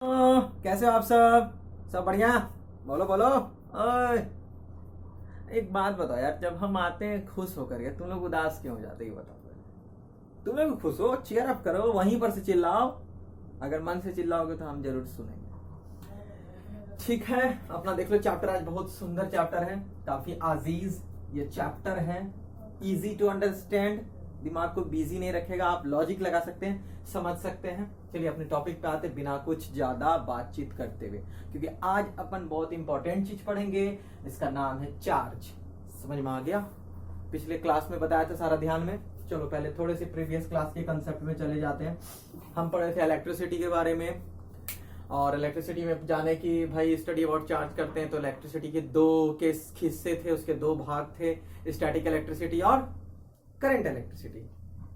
कैसे हो आप सब बढ़िया। बोलो बोलो। ओए, एक बात बताओ यार, जब हम आते हैं खुश होकर के, तुम लोग उदास क्यों हो जाते हैं, ये बताओ पहले। तुम लोग खुश हो, चीयर अप करो, वहीं पर से चिल्लाओ। अगर मन से चिल्लाओगे तो हम जरूर सुनेंगे। ठीक है, अपना देख लो चैप्टर। आज बहुत सुंदर चैप्टर है, काफी अजीज ये चैप्टर है। इजी टू अंडरस्टैंड, दिमाग को बिजी नहीं रखेगा, आप लॉजिक लगा सकते हैं, समझ सकते हैं। चलिए अपने टॉपिक पे आते बिना कुछ ज्यादा बातचीत करते हुए, क्योंकि आज अपन बहुत इंपॉर्टेंट चीज पढ़ेंगे। इसका नाम है चार्ज। समझ में आ गया? पिछले क्लास में बताया था सारा, ध्यान में। चलो पहले थोड़े से प्रीवियस क्लास के कंसेप्ट में चले जाते हैं। हम पढ़े थे इलेक्ट्रिसिटी के बारे में, और इलेक्ट्रिसिटी में जाने की भाई स्टडी अबाउट चार्ज करते हैं तो इलेक्ट्रिसिटी के दो के हिस्से थे, उसके दो भाग थे, स्टैटिक इलेक्ट्रिसिटी और करंट इलेक्ट्रिसिटी।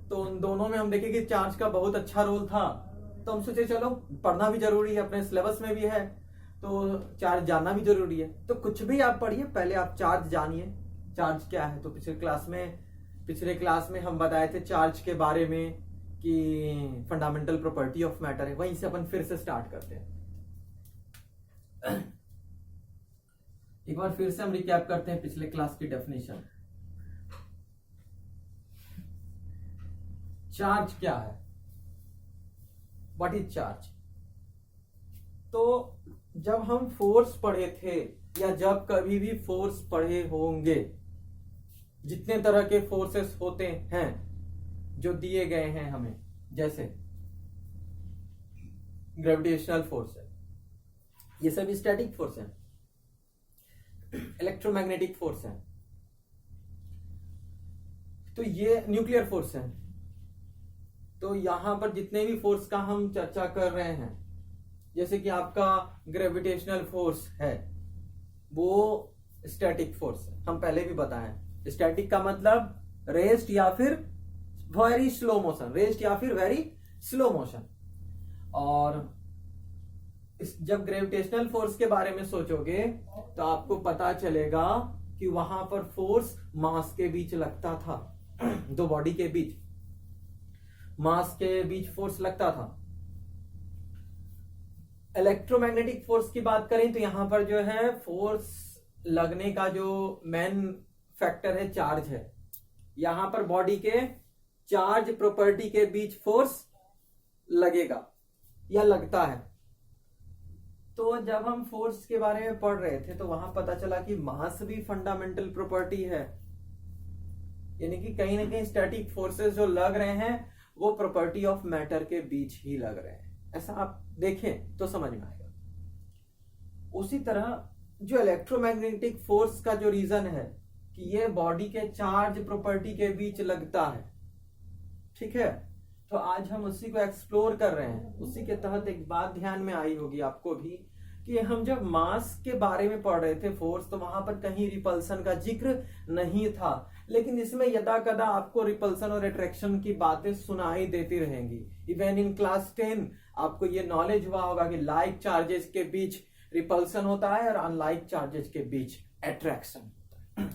तो उन दोनों में हम देखें कि चार्ज का बहुत अच्छा रोल था, तो हम सोचे चलो पढ़ना भी जरूरी है, अपने सिलेबस में भी है, तो चार्ज जानना भी जरूरी है। तो कुछ भी आप पढ़िए, पहले आप चार्ज जानिए, चार्ज क्या है। तो पिछले क्लास में हम बताए थे चार्ज के बारे में कि फंडामेंटल प्रॉपर्टी ऑफ मैटर है। वहीं से अपन फिर से स्टार्ट करते हैं। एक बार फिर से हम रिकैप करते हैं पिछले क्लास की डेफिनेशन। चार्ज क्या है, व्हाट इज चार्ज? तो जब हम फोर्स पढ़े थे, या जब कभी भी फोर्स पढ़े होंगे, जितने तरह के फोर्सेस होते हैं जो दिए गए हैं हमें, जैसे ग्रेविटेशनल फोर्स है, ये सभी स्टैटिक फोर्स है। इलेक्ट्रोमैग्नेटिक फोर्स है, तो ये न्यूक्लियर फोर्स है। तो यहां पर जितने भी फोर्स का हम चर्चा कर रहे हैं, जैसे कि आपका ग्रेविटेशनल फोर्स है, वो स्टैटिक फोर्स है। हम पहले भी बताएं, स्टैटिक का मतलब रेस्ट या फिर वेरी स्लो मोशन, रेस्ट या फिर वेरी स्लो मोशन। और जब ग्रेविटेशनल फोर्स के बारे में सोचोगे तो आपको पता चलेगा कि वहां पर फोर्स मास के बीच लगता था, दो बॉडी के बीच मास के बीच फोर्स लगता था। इलेक्ट्रोमैग्नेटिक फोर्स की बात करें तो यहां पर जो है फोर्स लगने का जो मेन फैक्टर है चार्ज है। यहां पर बॉडी के चार्ज प्रॉपर्टी के बीच फोर्स लगेगा या लगता है। तो जब हम फोर्स के बारे में पढ़ रहे थे तो वहां पता चला कि मास भी फंडामेंटल प्रॉपर्टी है, यानी कि कहीं ना कहीं स्टैटिक फोर्सेस जो लग रहे हैं वो प्रॉपर्टी ऑफ मैटर के बीच ही लग रहे हैं। ऐसा आप देखें तो समझ में आएगा। उसी तरह जो इलेक्ट्रोमैग्नेटिक फोर्स का जो रीजन है कि ये बॉडी के चार्ज प्रॉपर्टी के बीच लगता है, ठीक है, तो आज हम उसी को एक्सप्लोर कर रहे हैं। उसी के तहत एक बात ध्यान में आई होगी आपको भी कि हम जब मास के बारे में पढ़ रहे थे फोर्स, तो वहां पर कहीं रिपल्सन का जिक्र नहीं था, लेकिन इसमें यदा कदा आपको रिपल्सन और अट्रैक्शन की बातें सुनाई देती रहेंगी। इवन इन क्लास 10 आपको ये नॉलेज हुआ होगा कि लाइक चार्जेस के बीच रिपल्सन होता है और अनलाइक चार्जेस के बीच अट्रैक्शन होता है।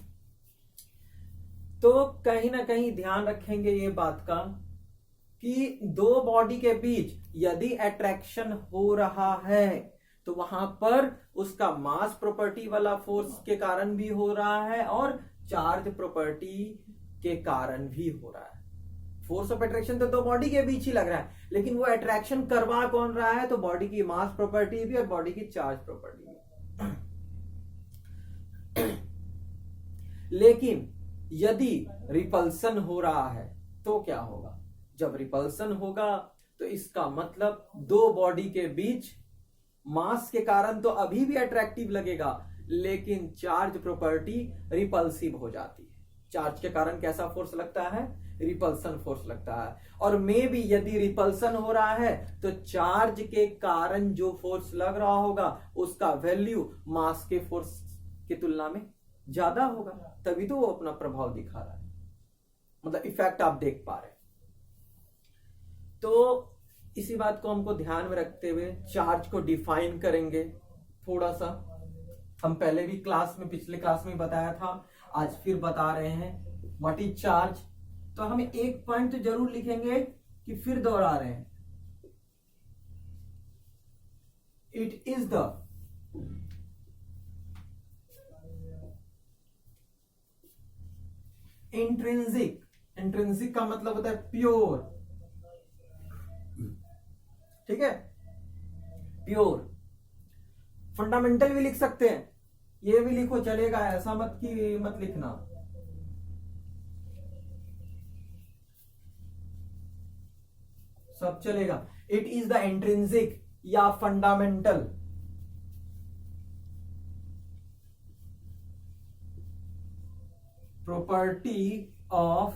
तो कहीं ना कहीं ध्यान रखेंगे ये बात का कि दो बॉडी के बीच यदि अट्रैक्शन हो रहा है तो वहां पर उसका मास प्रॉपर्टी वाला फोर्स के कारण भी हो रहा है और चार्ज प्रॉपर्टी के कारण भी हो रहा है। फोर्स ऑफ अट्रैक्शन तो दो बॉडी के बीच ही लग रहा है, लेकिन वो अट्रैक्शन करवा कौन रहा है? तो बॉडी की मास प्रॉपर्टी भी और बॉडी की चार्ज प्रॉपर्टी भी। लेकिन यदि रिपल्सन हो रहा है तो क्या होगा? जब रिपल्सन होगा तो इसका मतलब दो बॉडी के बीच मास के कारण तो अभी भी अट्रैक्टिव लगेगा, लेकिन चार्ज प्रॉपर्टी रिपल्सिव हो जाती है। चार्ज के कारण कैसा फोर्स लगता है? रिपल्सन फोर्स लगता है। और मे भी यदि रिपल्सन हो रहा है तो चार्ज के कारण जो फोर्स लग रहा होगा उसका वैल्यू मास के फोर्स की तुलना में ज्यादा होगा, तभी तो वो अपना प्रभाव दिखा रहा है, मतलब इफेक्ट आप देख पा रहे हैं। तो इसी बात को हमको ध्यान में रखते हुए चार्ज को डिफाइन करेंगे थोड़ा सा। हम पहले भी पिछले क्लास में बताया था, आज फिर बता रहे हैं व्हाट इज चार्ज। तो हम एक पॉइंट तो जरूर लिखेंगे कि फिर दोहरा रहे हैं, it is the intrinsic, intrinsic का मतलब होता है प्योर, ठीक है, प्योर। फंडामेंटल भी लिख सकते हैं, ये भी लिखो चलेगा, ऐसा मत लिखना। सब चलेगा। इट इज द इंट्रिंसिक या फंडामेंटल प्रॉपर्टी ऑफ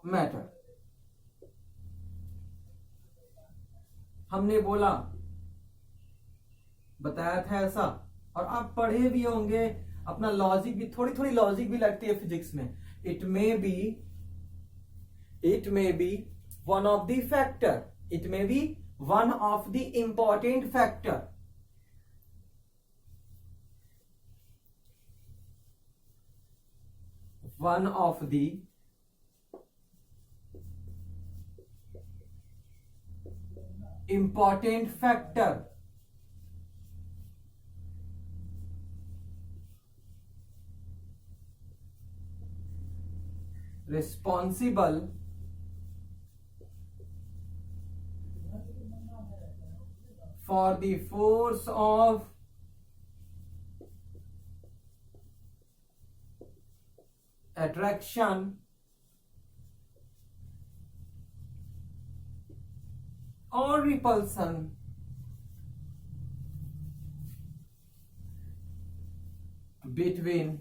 मैटर। हमने बोला, बताया था ऐसा, और आप पढ़े भी होंगे, अपना लॉजिक भी, थोड़ी थोड़ी लॉजिक भी लगती है फिजिक्स में। It may be one of the factor, it may be one of the important factor, one of the important factor responsible for the force of attraction or repulsion between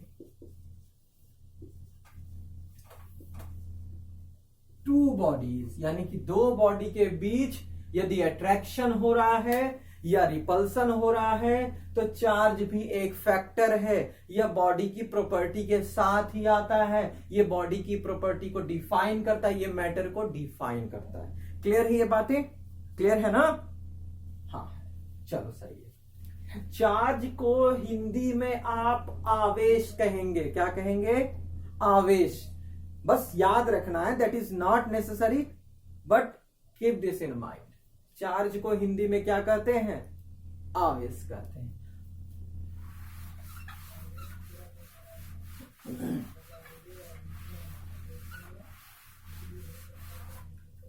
two bodies, यानी कि दो body के बीच यदि attraction हो रहा है या repulsion हो रहा है तो चार्ज भी एक फैक्टर है। यह बॉडी की प्रॉपर्टी के साथ ही आता है, ये बॉडी की प्रॉपर्टी को डिफाइन करता है, ये मैटर को डिफाइन करता है। क्लियर है ये बातें? क्लियर है ना? हाँ, चलो सही है। चार्ज को हिंदी में आप आवेश कहेंगे। क्या कहेंगे? आवेश। बस याद रखना है, that is not necessary, but keep this in mind. Charge को हिंदी में क्या कहते हैं? आवेश कहते हैं।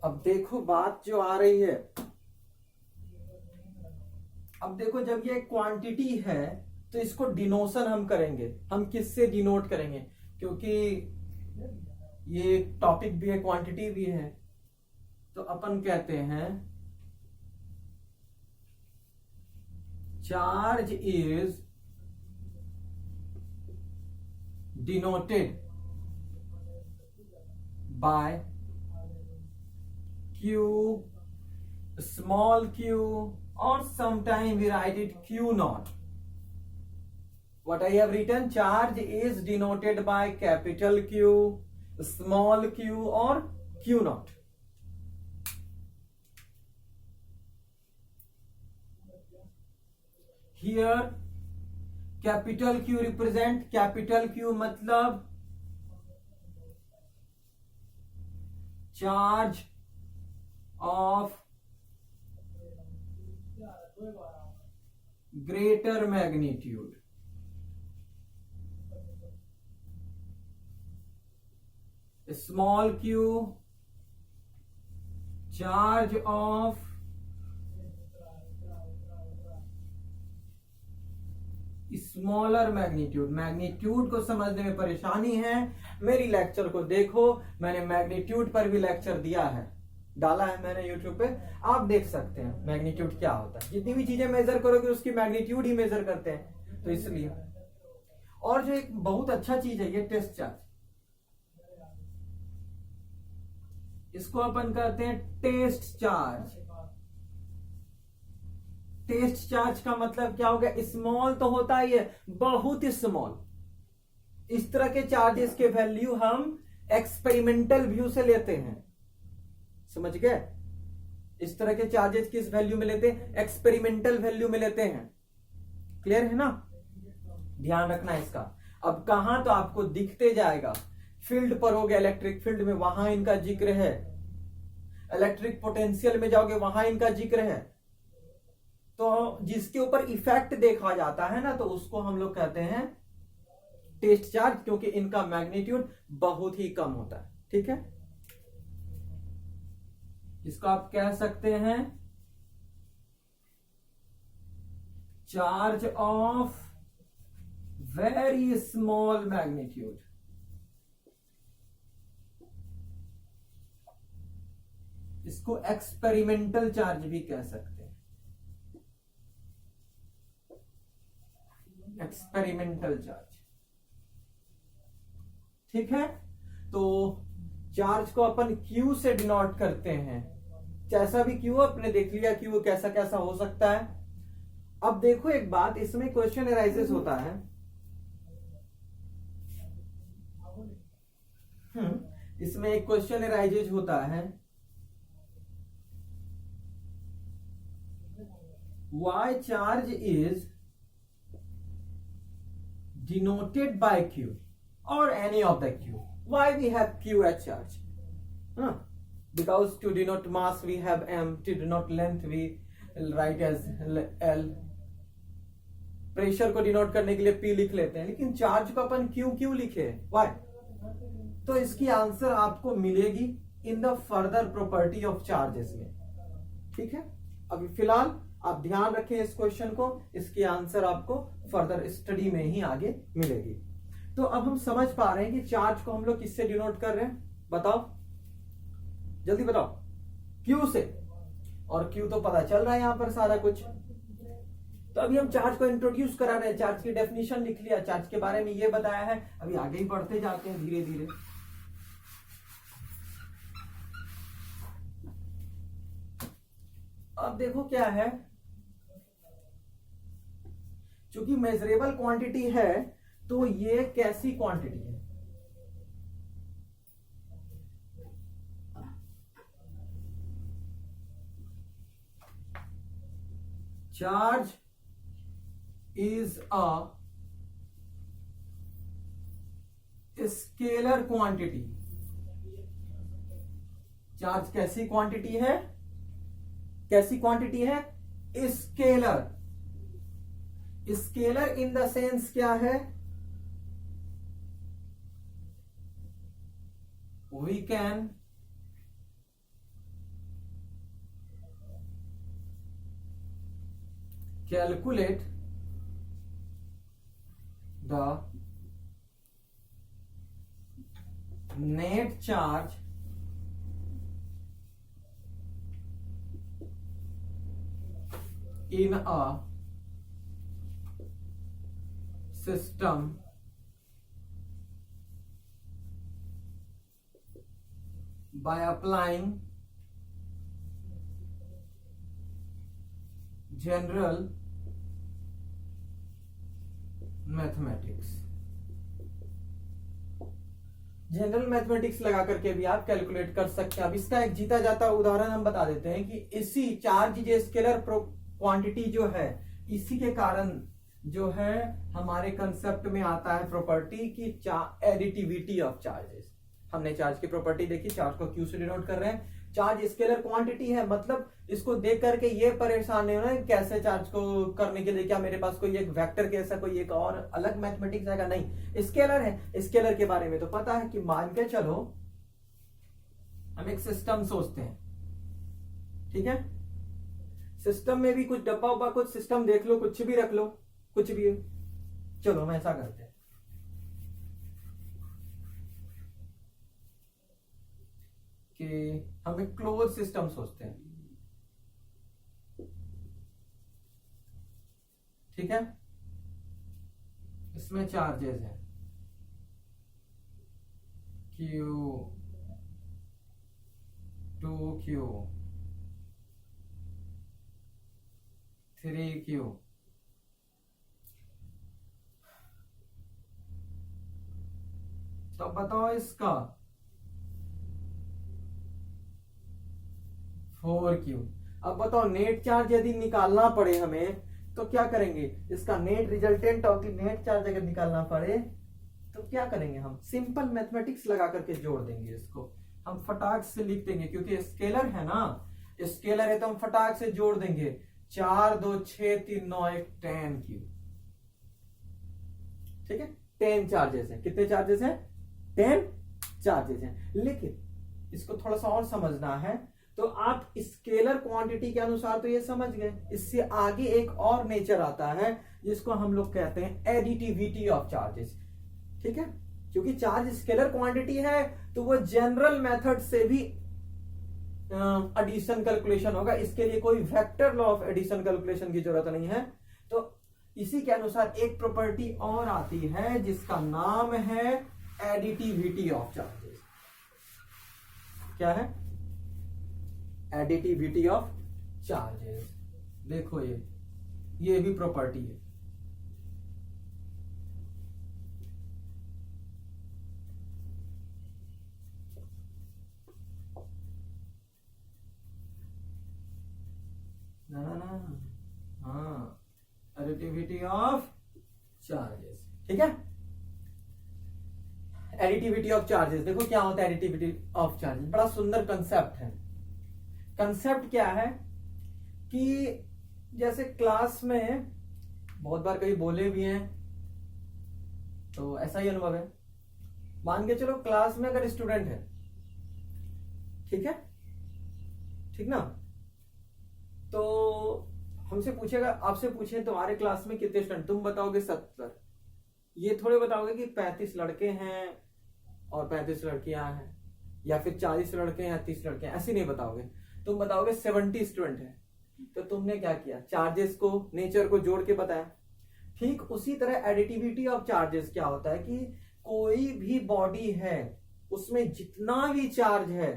अब देखो बात जो आ रही है, अब देखो जब ये क्वांटिटी है तो इसको डिनोशन हम करेंगे। हम किससे डिनोट करेंगे? क्योंकि ये टॉपिक भी है, क्वांटिटी भी है, तो अपन कहते हैं charge is denoted by Q, small q, or sometime we write it Q naught. What I have written, charge is denoted by capital Q, small q, or Q naught. Here capital Q represent, capital Q मतलब charge of greater magnitude. Small q, charge of smaller magnitude. Magnitude को समझने में परेशानी है, मेरी lecture को देखो, मैंने मैग्नीट्यूड पर भी लेक्चर दिया है, डाला है मैंने यूट्यूब पे, आप देख सकते हैं मैग्नीट्यूड क्या होता है। जितनी भी चीजें मेजर करोगे उसकी मैग्नीट्यूड ही मेजर करते हैं, तो इसलिए। और जो एक बहुत अच्छा चीज है ये टेस्ट चार्ज, इसको अपन कहते हैं टेस्ट चार्ज। टेस्ट चार्ज का मतलब क्या हो गया? स्मॉल तो होता ही है, बहुत स्मॉल। इस तरह के चार्जेस के वैल्यू हम एक्सपेरिमेंटल व्यू से लेते हैं, समझ गए? इस तरह के चार्जेस किस वैल्यू में लेते हैं? एक्सपेरिमेंटल वैल्यू में लेते हैं। क्लियर है ना? ध्यान रखना इसका। अब कहां तो आपको दिखते जाएगा, फील्ड पर हो गया, इलेक्ट्रिक फील्ड में, वहां इनका जिक्र है। इलेक्ट्रिक पोटेंशियल में जाओगे वहां इनका जिक्र है। तो जिसके ऊपर इफेक्ट देखा जाता है ना, तो उसको हम लोग कहते हैं टेस्ट चार्ज, क्योंकि इनका मैग्नीट्यूड बहुत ही कम होता है। ठीक है, इसको आप कह सकते हैं charge of very small magnitude. इसको एक्सपेरिमेंटल चार्ज भी कह सकते हैं, एक्सपेरिमेंटल चार्ज। ठीक है, तो चार्ज को अपन Q से डिनोट करते हैं। जैसा भी Q आपने देख लिया Q कैसा कैसा हो सकता है। अब देखो एक बात, इसमें क्वेश्चन अराइजेस होता है, इसमें एक क्वेश्चन अराइजेस होता है, why charge is denoted by Q or any of the Q? Why we have Q as charge? Because to denote mass we have M, to denote length we write as L, pressure को denote करने के लिए P लिख लेते हैं, लेकिन charge को अपन Q क्यों लिखे? Why? तो इसकी आंसर आपको मिलेगी in the further property of charges में। ठीक है, अभी फिलहाल आप ध्यान रखें इस क्वेश्चन को, इसकी आंसर आपको फर्दर स्टडी में ही आगे मिलेगी। तो अब हम समझ पा रहे हैं कि चार्ज को हम लोग किससे डिनोट कर रहे हैं, बताओ जल्दी बताओ। Q से, और Q तो पता चल रहा है यहां पर सारा कुछ। तो अभी हम चार्ज को इंट्रोड्यूस करा रहे हैं, चार्ज की डेफिनेशन लिख लिया, चार्ज के बारे में ये बताया है, अभी आगे ही बढ़ते जाते हैं धीरे धीरे। अब देखो क्या है, चूंकि मेजरेबल क्वांटिटी है तो ये कैसी क्वांटिटी है, charge is a scalar quantity. Charge कैसी क्वांटिटी है, कैसी क्वांटिटी है, scalar. Scalar in the sense क्या है, we can calculate the net charge in a system by applying general mathematics. General mathematics लगा करके भी आप कैलकुलेट कर सकते हैं। अब इसका एक जीता जाता उदाहरण हम बता देते हैं कि इसी चार्ज जो स्केलर क्वांटिटी जो है, इसी के कारण जो है हमारे कंसेप्ट में आता है प्रॉपर्टी की एडिटिविटी ऑफ चार्जेस। हमने चार्ज की प्रॉपर्टी देखी, चार्ज को Q से डिनोट कर रहे हैं, चार्ज स्केलर क्वांटिटी है, मतलब इसको देख करके ये परेशान नहीं होना कैसे चार्ज को करने के लिए क्या मेरे पास कोई एक वेक्टर कैसा कोई एक और अलग मैथमेटिक्स आएगा, नहीं, स्केलर है। स्केलर के बारे में तो पता है कि मान के चलो हम एक सिस्टम सोचते हैं, ठीक है, सिस्टम में भी कुछ डब्बा उब्बा कुछ सिस्टम देख लो, कुछ भी रख लो, कुछ भी है, चलो हम ऐसा करते हैं कि हम एक क्लोज सिस्टम सोचते हैं, ठीक है, इसमें चार्जेस हैं Q 2Q 3Q, तो बताओ इसका 4Q। अब बताओ नेट चार्ज यदि निकालना पड़े हमें तो क्या करेंगे, इसका net resultant of the net charge अगर निकालना पड़े तो क्या करेंगे, हम सिंपल मैथमेटिक्स लगा करके जोड़ देंगे इसको। हम फटाक से लिख देंगे, क्योंकि स्केलर है ना, स्केलर है तो हम फटाक से जोड़ देंगे। 4 2 6 3 9 1 10 क्यूब। ठीक है, 10 चार्जेस हैं। कितने चार्जेस हैं? 10 चार्जेस हैं। लेकिन इसको थोड़ा सा और समझना है, तो आप स्केलर क्वांटिटी के अनुसार तो ये समझ गए, इससे आगे एक और नेचर आता है जिसको हम लोग कहते हैं एडिटिविटी ऑफ चार्जेस। ठीक है, क्योंकि चार्ज स्केलर क्वांटिटी है तो वो जनरल मेथड से भी एडिशन कैलकुलेशन होगा, इसके लिए कोई vector law of addition calculation की जरूरत नहीं है। तो इसी के अनुसार एक प्रॉपर्टी और आती है जिसका नाम है एडिटिविटी ऑफ चार्जेस। क्या है? Additivity of charges. देखो ये भी प्रॉपर्टी है। ना हाँ, एडिटिविटी ऑफ चार्जेस। ठीक है, एडिटिविटी ऑफ चार्जेस। देखो क्या होता है एडिटिविटी ऑफ चार्जेस, बड़ा सुंदर कंसेप्ट है। कंसेप्ट क्या है कि जैसे क्लास में बहुत बार कभी बोले भी हैं, तो ऐसा ही अनुभव है। मान के चलो क्लास में अगर स्टूडेंट है, ठीक है, ठीक ना, तो हमसे पूछेगा, आपसे पूछे तुम्हारे क्लास में कितने स्टूडेंट, तुम बताओगे 70। ये थोड़े बताओगे कि 35 लड़के हैं और 35 लड़कियां हैं, या फिर 40 लड़के हैं या 30 लड़के हैं, ऐसे नहीं बताओगे। तुम बताओगे 70 स्टूडेंट है। तो तुमने क्या किया? चार्जेस को, नेचर को जोड़ के बताया। ठीक उसी तरह एडिटिविटी ऑफ चार्जेस क्या होता है कि कोई भी बॉडी है, उसमें जितना भी चार्ज है,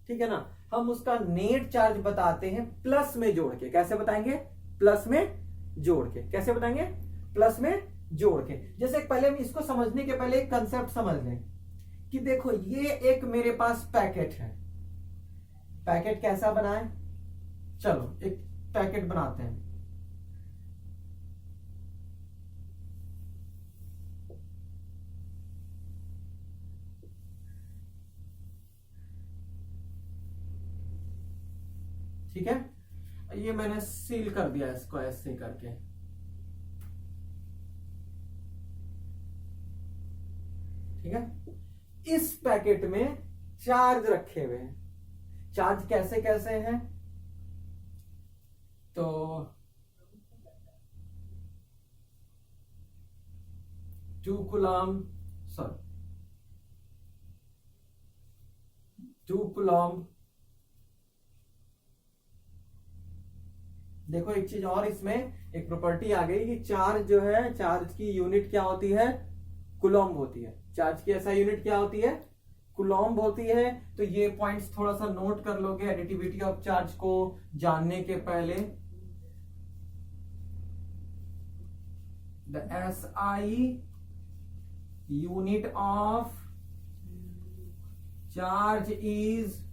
ठीक है ना, हम उसका नेट चार्ज बताते हैं प्लस में जोड़ के। कैसे बताएंगे? प्लस में जोड़ के। कैसे बताएंगे? प्लस में जोड़ के। जैसे पहले हम इसको समझने के पहले एक कंसेप्ट समझ लें कि देखो ये एक मेरे पास पैकेट है। पैकेट कैसा बनाए? चलो एक पैकेट बनाते हैं। ठीक है, ये मैंने सील कर दिया इसको ऐसे करके। ठीक है, इस पैकेट में चार्ज रखे हुए हैं। चार्ज कैसे कैसे हैं? तो 2 कूलम, सॉरी 2 कूलम। देखो एक चीज और, इसमें एक प्रॉपर्टी आ गई कि चार्ज जो है, चार्ज की यूनिट क्या होती है? कूलम्ब होती है। चार्ज की ऐसा यूनिट क्या होती है? कूलम्ब होती है। तो ये पॉइंट्स थोड़ा सा नोट कर लोगे एडिटिविटी ऑफ चार्ज को जानने के पहले। The SI unit of charge is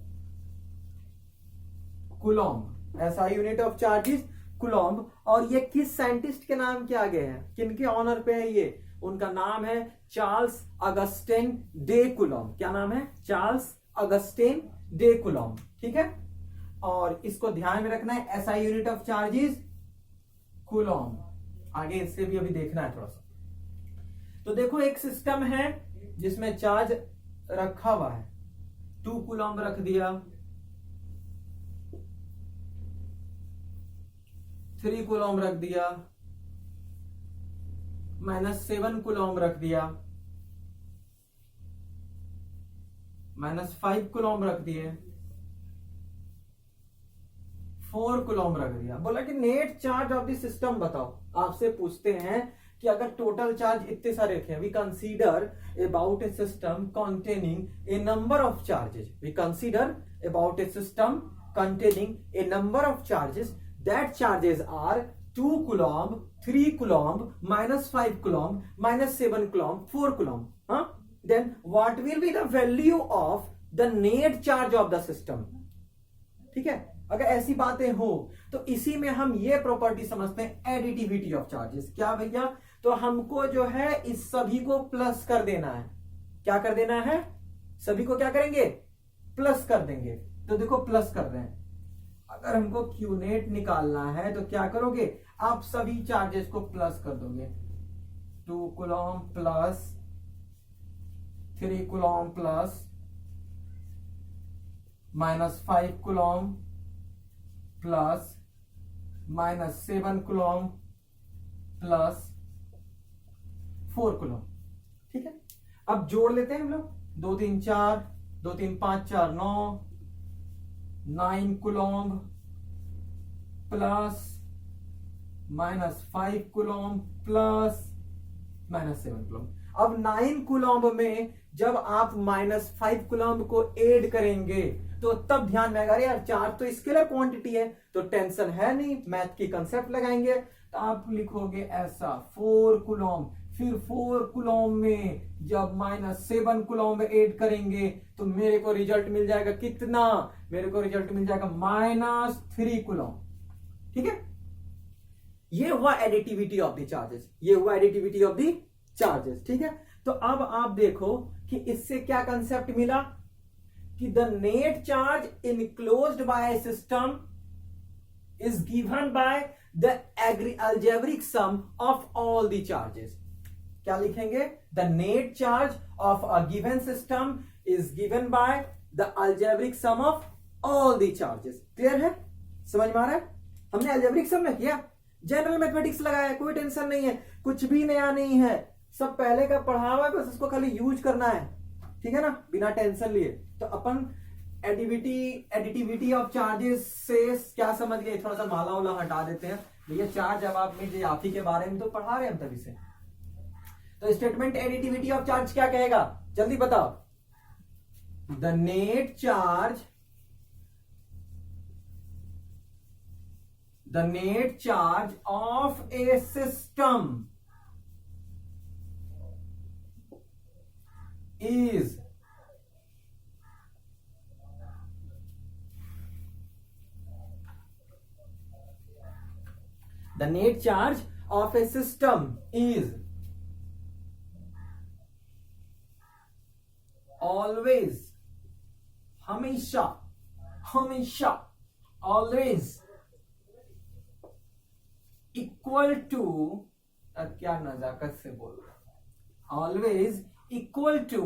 coulomb. SI unit of charge is coulomb. और ये किस साइंटिस्ट के नाम के आगे है? किनके ऑनर पे है ये? उनका नाम है चार्ल्स अगस्टिन डे कूलम्ब। क्या नाम है? Charles Augustine day coulomb. ठीक है, और इसको ध्यान में रखना है, SI unit of charge is coulomb. आगे इससे भी अभी देखना है थोड़ा सा। तो देखो एक सिस्टम है जिसमें चार्ज रखा हुआ है, 2 कूलम्ब रख दिया, 3 कूलम्ब रख दिया, -7 कूलम्ब रख दिया, -5 कूलम्ब रख दिए, 4 कूलम्ब रख दिया। बोला कि net charge of the system बताओ। आपसे पूछते हैं कि अगर टोटल चार्ज इतने सारे रखे, we consider about a system containing a number of charges. We consider about a system containing a number of charges, that charges are 2 coulomb, 3 coulomb, -5 coulomb, -7 coulomb, 4 coulomb. हाँ, then what will be the value of the net charge of the system? ठीक है, अगर ऐसी बातें हो तो इसी में हम ये प्रॉपर्टी समझते हैं एडिटिविटी ऑफ चार्जेस। क्या भैया? तो हमको जो है इस सभी को प्लस कर देना है। क्या कर देना है? सभी को क्या करेंगे? प्लस कर देंगे, तो देखो प्लस कर रहे हैं। अगर हमको क्यू नेट निकालना है तो क्या करोगे, आप सभी चार्जेस को प्लस कर दोगे। 2 coulomb plus 3 coulomb plus -5 coulomb plus -7 coulomb plus 4 coulomb. ठीक है, अब जोड़ लेते हैं हम लोग। 2 3 4, 2 3 5 4 9 coulomb plus -5 coulomb plus -7 coulomb. अब 9 कूलम में जब आप -5 कूलम को ऐड करेंगे तो तब ध्यान में आएगा, अरे यार चार्ज तो स्केलर क्वांटिटी है, तो टेंशन है नहीं, मैथ की कंसेप्ट लगाएंगे। तो आप लिखोगे ऐसा 4 कूलम, फिर 4 कूलम में जब -7 कूलम में ऐड करेंगे तो मेरे को रिजल्ट मिल जाएगा कितना, मेरे को रिजल्ट मिल जाएगा -3 कूलम। ठीक है, ये हुआ एडिटिविटी ऑफ द चार्जेस, ये हुआ एडिटिविटी ऑफ द चार्जेस। ठीक है, तो अब आप देखो कि इससे क्या कंसेप्ट मिला कि the net charge enclosed by system is given by the algebraic sum of all the charges. क्या लिखेंगे, the net charge of a given system is given by the algebraic sum of all the charges. Clear है, समझ में आ रहा है? हमने algebraic सम में किया, जनरल मैथमेटिक्स लगाया, कोई टेंशन नहीं है, कुछ भी नया नहीं है, सब पहले का पढ़ा हुआ है, बस उसको खाली यूज करना है। ठीक है ना, बिना टेंशन लिए। तो अपन एडिटिविटी ऑफ चार्जेस से क्या समझ गए, थोड़ा सा माला वाला हटा देते हैं भैया, चार्ज अब आप में आप ही के बारे में तो पढ़ा रहे हैं हम तभी से। तो स्टेटमेंट एडिटिविटी ऑफ चार्ज क्या कहेगा, जल्दी बताओ। The net charge of A system is the net charge of a system is always हमेशा always equal to, क्या नजाकत से बोल रहा, always equal to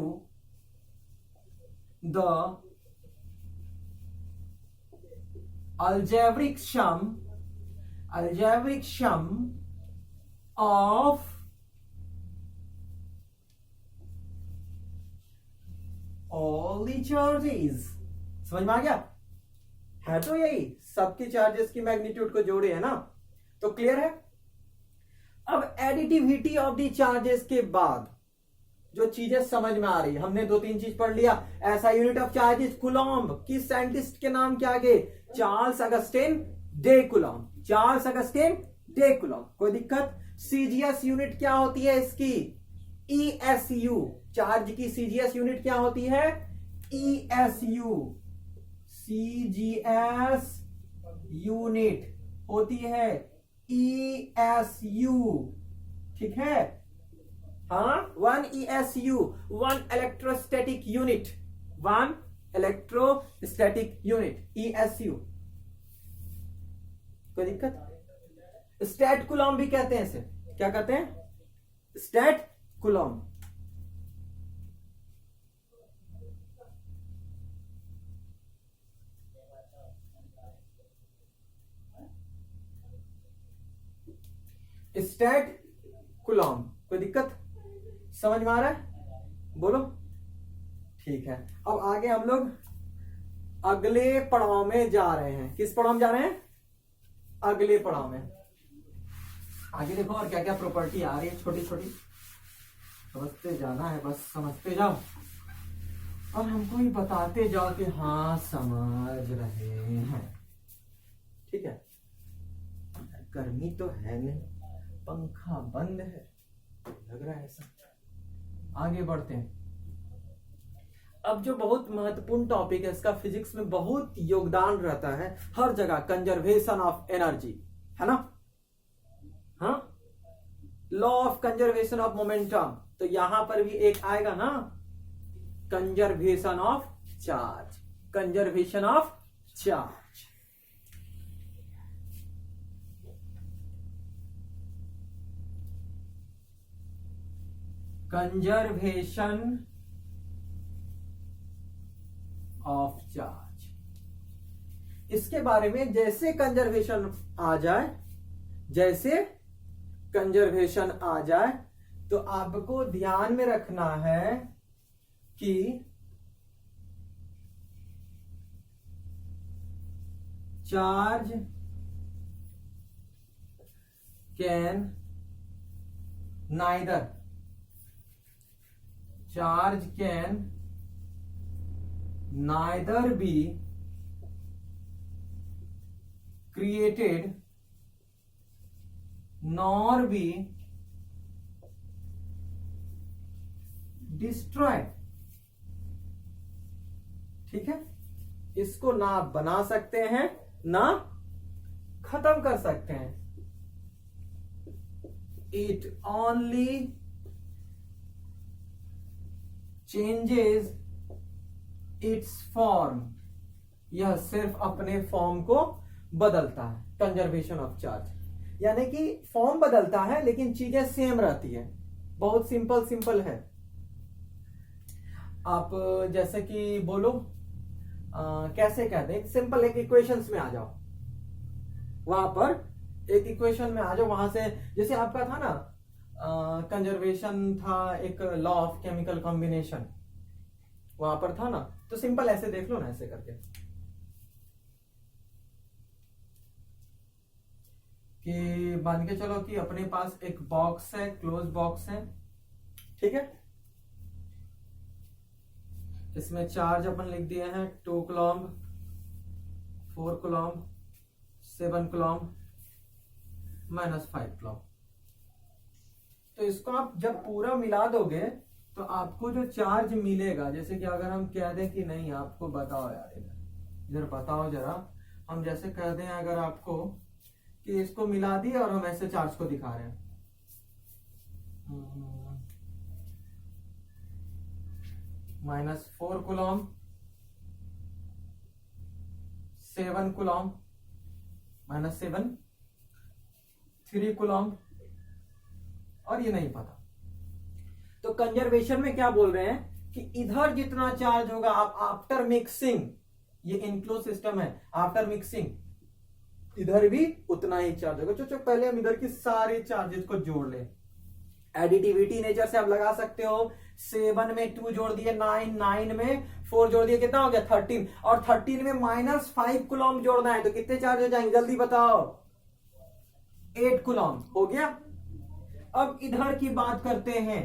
the algebraic sum of all the charges। समझ में आ गया है? तो यही सबके चार्जेस की मैग्नीट्यूड को जोड़े है ना, तो क्लियर है। अब एडिटिविटी ऑफ द चार्जेस के बाद जो चीजें समझ में आ रही है, हमने 2-3 चीज पढ़ लिया। ऐसा यूनिट ऑफ चार्ज कूलम्ब, किस साइंटिस्ट के नाम के आगे, Charles Augustine day coulomb, Charles Augustine day coulomb. कोई दिक्कत? सीजीएस यूनिट क्या होती है इसकी, ईएसयू। चार्ज की सीजीएस यूनिट क्या होती है, ईएसयू। सीजीएस यूनिट होती है ईएसयू। ठीक है, हाँ, 1 ESU, 1 electrostatic unit, 1 electrostatic unit, ESU। कोई दिक्कत? स्टैट कूलम्ब भी कहते हैं इसे, क्या कहते हैं, स्टैट कूलम्ब। स्टैट कूलम्ब, कोई दिक्कत? समझ में आ रहा है, बोलो। ठीक है, अब आगे हम लोग अगले पड़ाव में जा रहे हैं। किस पड़ाव में जा रहे हैं, अगले पड़ाव में। आगे देखो और क्या क्या प्रॉपर्टी आ रही है, छोटी छोटी समझते जाना है, बस समझते जाओ और हमको ही बताते जाओ कि हाँ समझ रहे हैं। ठीक है, गर्मी तो है नहीं, पंखा बंद है, लग रहा है ऐसा। आगे बढ़ते हैं। अब जो बहुत महत्वपूर्ण टॉपिक है, इसका फिजिक्स में बहुत योगदान रहता है हर जगह, कंजर्वेशन ऑफ एनर्जी, है ना। हाँ, law of conservation of momentum, तो यहां पर भी एक आएगा ना, conservation of charge. Conservation of charge. Conservation of charge, इसके बारे में जैसे कंजर्वेशन आ जाए, जैसे कंजर्वेशन आ जाए तो आपको ध्यान में रखना है कि charge can neither, charge can neither be created nor be destroyed। ठीक है, इसको ना आप बना सकते हैं ना खत्म कर सकते हैं। It only changes its form, यह सिर्फ अपने फॉर्म को बदलता है। कंजर्वेशन ऑफ चार्ज यानी कि फॉर्म बदलता है लेकिन चीजें सेम रहती है। बहुत सिंपल है। आप जैसे कि बोलो कैसे कहते हैं, सिंपल एक इक्वेशंस में आ जाओ, वहां पर एक इक्वेशन में आ जाओ, वहां से जैसे आपका था ना कंजर्वेशन था, एक लॉ ऑफ केमिकल कॉम्बिनेशन वहां पर था ना, तो सिंपल ऐसे देख लो ना, ऐसे करके कि मान के चलो कि अपने पास एक बॉक्स है, क्लोज बॉक्स है, ठीक है। इसमें चार्ज अपन लिख दिए हैं 2 कूलम्ब, 4 कूलम्ब, 7 कूलम्ब, -5 कूलम्ब। तो इसको आप जब पूरा मिला दोगे तो आपको जो चार्ज मिलेगा, जैसे कि अगर हम कह दें कि नहीं आपको बताओ यार, इधर बताओ जरा, हम जैसे कह दें अगर आपको कि इसको मिला दिए और हम ऐसे चार्ज को दिखा रहे हैं, -4 कूलम्ब, 7 कूलम्ब, -7, 3 कूलम्ब, और ये नहीं पता। तो कंजर्वेशन में क्या बोल रहे हैं कि इधर जितना चार्ज होगा, आप आफ्टर मिक्सिंग, ये इनक्लोज सिस्टम है, आफ्टर मिक्सिंग इधर भी उतना ही चार्ज होगा। जो पहले हम इधर की सारे चार्जेस को जोड़ ले, एडिटिविटी नेचर से आप लगा सकते हो। 7 में 2 जोड़ दिए 9, 9 में 4 जोड़ दिए, कितना हो गया 13, और 13 में -5 कूलम्ब जोड़ना है तो कितने चार्ज हो जाएंगे जल्दी बताओ, 8 कूलम्ब हो गया। अब इधर की बात करते हैं,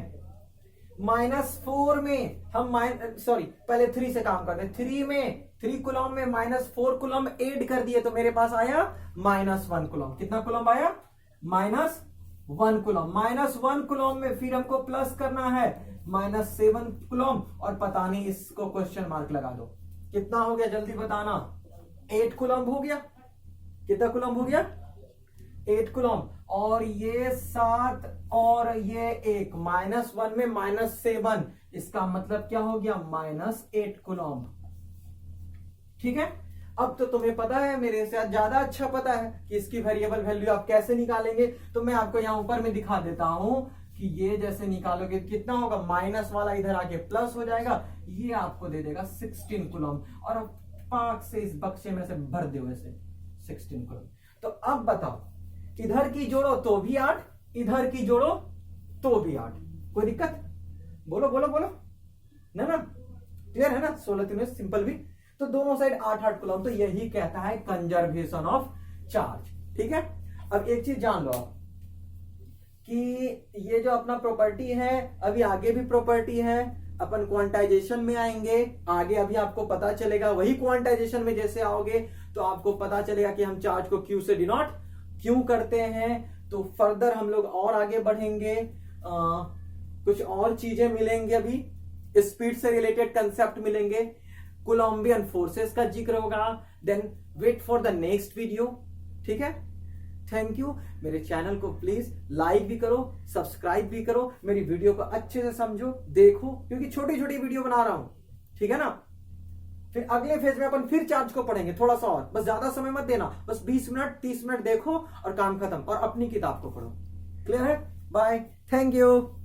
-4 में हम पहले 3 से काम करते हैं। 3 कूलम्ब में -4 कूलम्ब ऐड कर दिए तो मेरे पास आया -1 कूलम्ब। कितना कूलम्ब आया? -1 कूलम्ब। -1 कूलम्ब में फिर हमको प्लस करना है -7 कूलम्ब, और पता नहीं, इसको क्वेश्चन मार्क लगा दो। कितना हो गया जल्दी बताना? 8 कूलम्ब हो गया। कितना कूलम्ब हो गया? 8 कूलम्ब। और ये 7 और ये 1, -1 में -7, इसका मतलब क्या हो गया? -8 कूलम्ब। ठीक है। अब तो तुम्हें पता है, मेरे से ज्यादा अच्छा पता है कि इसकी वेरिएबल वैल्यू आप कैसे निकालेंगे। तो मैं आपको यहां ऊपर में दिखा देता हूं कि ये जैसे निकालोगे कितना होगा, माइनस वाला इधर आके प्लस हो जाएगा, ये आपको दे देगा 16 कूलम्ब, और पाक से इस बक्से में से भर दो ऐसे 16 कूलम्ब। तो अब बताओ, इधर की जोड़ो तो भी 8, इधर की जोड़ो तो भी 8, कोई दिक्कत? बोलो बोलो बोलो, ना क्लियर है ना? 16 3 सिंपल भी, तो दोनों साइड 8-8 कूलम्ब। तो यही कहता है कंजर्वेशन ऑफ चार्ज। ठीक है। अब एक चीज जान लो आप कि ये जो अपना प्रॉपर्टी है, अभी आगे भी प्रॉपर्टी है, अपन क्वांटाइजेशन में आएंगे आगे, अभी आपको पता चलेगा। वही क्वांटाइजेशन में जैसे आओगे तो आपको पता चलेगा कि हम चार्ज को क्यू से डिनोट क्यों करते हैं। तो फर्दर हम लोग और आगे बढ़ेंगे, कुछ और चीजें मिलेंगे, अभी स्पीड से रिलेटेड कंसेप्ट मिलेंगे, कोलंबियन फोर्सेस का जिक्र होगा। Then wait for the next video. ठीक है। Thank you. मेरे चैनल को प्लीज लाइक भी करो, सब्सक्राइब भी करो, मेरी वीडियो को अच्छे से समझो, देखो, क्योंकि छोटी छोटी वीडियो बना रहा हूं। ठीक है ना। फिर अगले फेज में अपन फिर चार्ज को पढ़ेंगे थोड़ा सा और, बस ज्यादा समय मत देना, बस 20 मिनट 30 मिनट देखो और काम खत्म, और अपनी किताब को पढ़ो। क्लियर है? Bye, thank you.